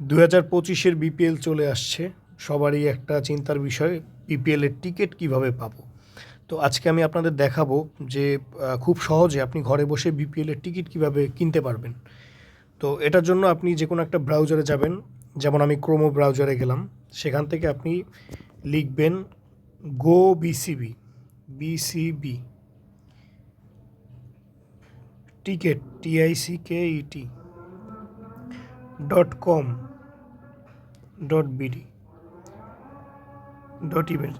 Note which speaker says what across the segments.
Speaker 1: 2025-এর BPL চলে আসছে। সবারই একটা চিন্তার বিষয় বিপিএলের টিকিট কিভাবে পাবো। তো আজকে আমি আপনাদের দেখাবো যে খুব সহজে আপনি ঘরে বসে বিপিএলের টিকিট কিভাবে কিনতে পারবেন। তো এটার জন্য আপনি যে কোনো একটা ব্রাউজারে যাবেন, যেমন আমি ক্রোমো ব্রাউজারে গেলাম। সেখান থেকে আপনি লিখবেন গো বিসিবি টিকেট TICKET.com.bd.event।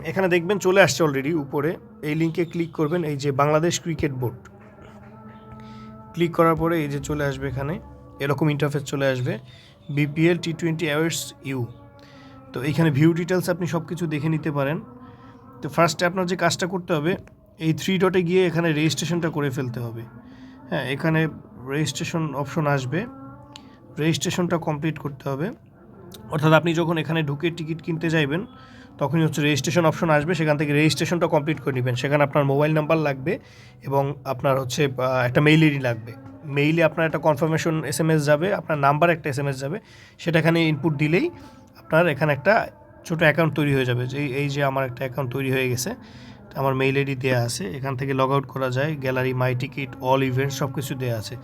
Speaker 1: এখানে দেখবেন চলে আসছে অলরেডি উপরে। এই লিঙ্কে ক্লিক করবেন, এই যে বাংলাদেশ ক্রিকেট বোর্ড। ক্লিক করার পরে এই যে চলে আসবে, এখানে এরকম ইন্টারফেস চলে আসবে, বিপিএল T20 অ্যাওয়ার্ডস ইউ। তো এইখানে ভিউ ডিটেলস আপনি সব কিছু দেখে নিতে পারেন। তো ফার্স্টে আপনার যে কাজটা করতে হবে, এই 3 ডটে গিয়ে এখানে রেজিস্ট্রেশনটা করে ফেলতে হবে। হ্যাঁ, এখানে রেজিস্ট্রেশন অপশন আসবে, রেজিস্ট্রেশনটা কমপ্লিট করতে হবে। অর্থাৎ আপনি যখন এখানে ঢুকে টিকিট কিনতে যাইবেন, তখনই হচ্ছে রেজিস্ট্রেশন অপশন আসবে, সেখান থেকে রেজিস্ট্রেশনটা কমপ্লিট করে নেবেন। সেখানে আপনার মোবাইল নাম্বার লাগবে এবং আপনার হচ্ছে একটা মেইল আইডি লাগবে। মেইলে আপনার একটা কনফার্মেশন SMS যাবে, আপনার নাম্বার একটা SMS যাবে, সেটা এখানে ইনপুট দিলেই আপনার এখানে একটা ছোটো অ্যাকাউন্ট তৈরি হয়ে যাবে। এই যে আমার একটা অ্যাকাউন্ট তৈরি হয়ে গেছে, আমার মেইল আইডি দেওয়া আছে, এখান থেকে লগ আউট করা যায়, gallery, my ticket, all events সব কিছু দেওয়া আছে।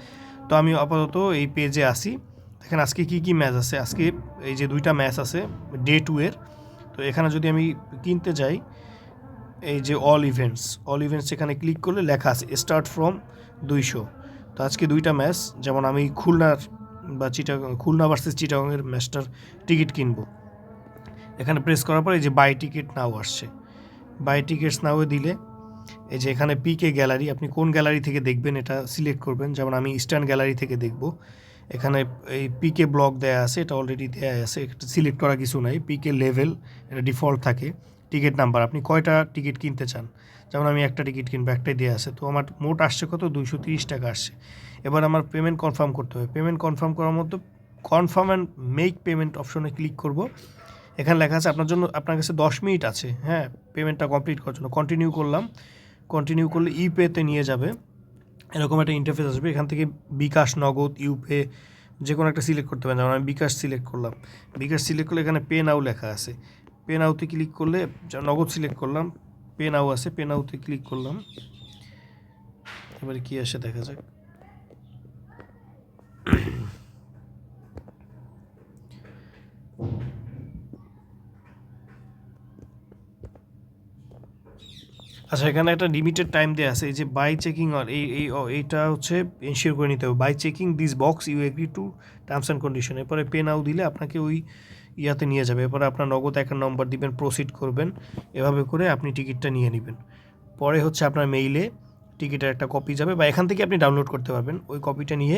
Speaker 1: তো আমি আপাতত এই পেজে আসি। দেখেন আজকে কী ম্যাচ আছে। আজকে এই যে 2টা ম্যাচ আছে ডে 2 এর। তো এখানে যদি আমি কিনতে যাই, এই যে অল ইভেন্টস এখানে ক্লিক করলে লেখা আছে স্টার্ট ফ্রম 200। তো আজকে 2টা ম্যাচ, যেমন আমি খুলনা ভার্সেস চিটাগংয়ের ম্যাচটার টিকিট কিনবো। এখানে প্রেস করার পর এই যে বাই টিকিট নাও আসছে, বাই টিকিটস নাও দিলে এই যে এখানে পিকে গ্যালারি, আপনি কোন গ্যালারি থেকে দেখবেন এটা সিলেক্ট করবেন। যেমন আমি ইস্টার্ন গ্যালারি থেকে দেখব। এখানে এই পিকে ব্লক দেয়া আছে, এটা অলরেডি দেয়া আছে, এটা সিলেক্ট করা কিছু নাই। পিকে লেভেল, এটা ডিফল্ট থাকে। টিকিট নাম্বার, আপনি কয়টা টিকিট কিনতে চান। যেমন আমি একটা টিকিট কিনবো, একটাই দেওয়া আছে। তো আমার মোট আসছে কত, 230 টাকা আসছে। এবার আমার পেমেন্ট কনফার্ম করতে হবে। পেমেন্ট কনফার্ম করার মতো কনফার্ম অ্যান্ড মেক পেমেন্ট অপশনে ক্লিক করব। এখানে লেখা আছে আপনার কাছে 10 মিনিট আছে, হ্যাঁ, পেমেন্টটা কমপ্লিট করার জন্য। কন্টিনিউ করলাম। কন্টিনিউ করলে ইউপেতে নিয়ে যাবে, এরকম একটা ইন্টারফেস আসবে। এখান থেকে বিকাশ, নগদ, ইউপে যে কোনো একটা সিলেক্ট করতে পারেন। যেমন আমি বিকাশ সিলেক্ট করলাম। বিকাশ সিলেক্ট করলে এখানে পে নাও লেখা আছে, পে নাওতে ক্লিক করলে, নগদ সিলেক্ট করলাম, পে নাও আছে, পে নাওতে ক্লিক করলাম। এবারে কী আসে দেখা যাক। আচ্ছা, এখানে একটা লিমিটেড টাইম দেওয়া আছে, এই যে বাই চেকিং, আর এইটা হচ্ছে এনশিওর করে নিতে হবে। By checking this box you agree to terms and condition. এরপরে পে নাও দিলে আপনাকে ওই ইয়াতে নিয়ে যাবে। এরপরে আপনার নগদ অ্যাকাউন্ট নম্বর দিবেন, প্রসিড করবেন। এভাবে করে আপনি টিকিটটা নিয়ে নেবেন। পরে হচ্ছে আপনার মেইলে টিকিটের একটা কপি যাবে, বা এখান থেকে আপনি ডাউনলোড করতে পারবেন। ওই কপিটা নিয়ে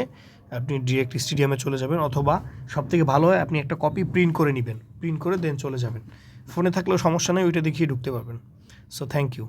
Speaker 1: আপনি ডিরেক্ট স্টেডিয়ামে চলে যাবেন, অথবা সবথেকে ভালো হয় আপনি একটা কপি প্রিন্ট করে নেবেন, প্রিন্ট করে দেন চলে যাবেন। ফোনে থাকলেও সমস্যা নেই, ওইটা দেখিয়ে ঢুকতে পারবেন। So thank you.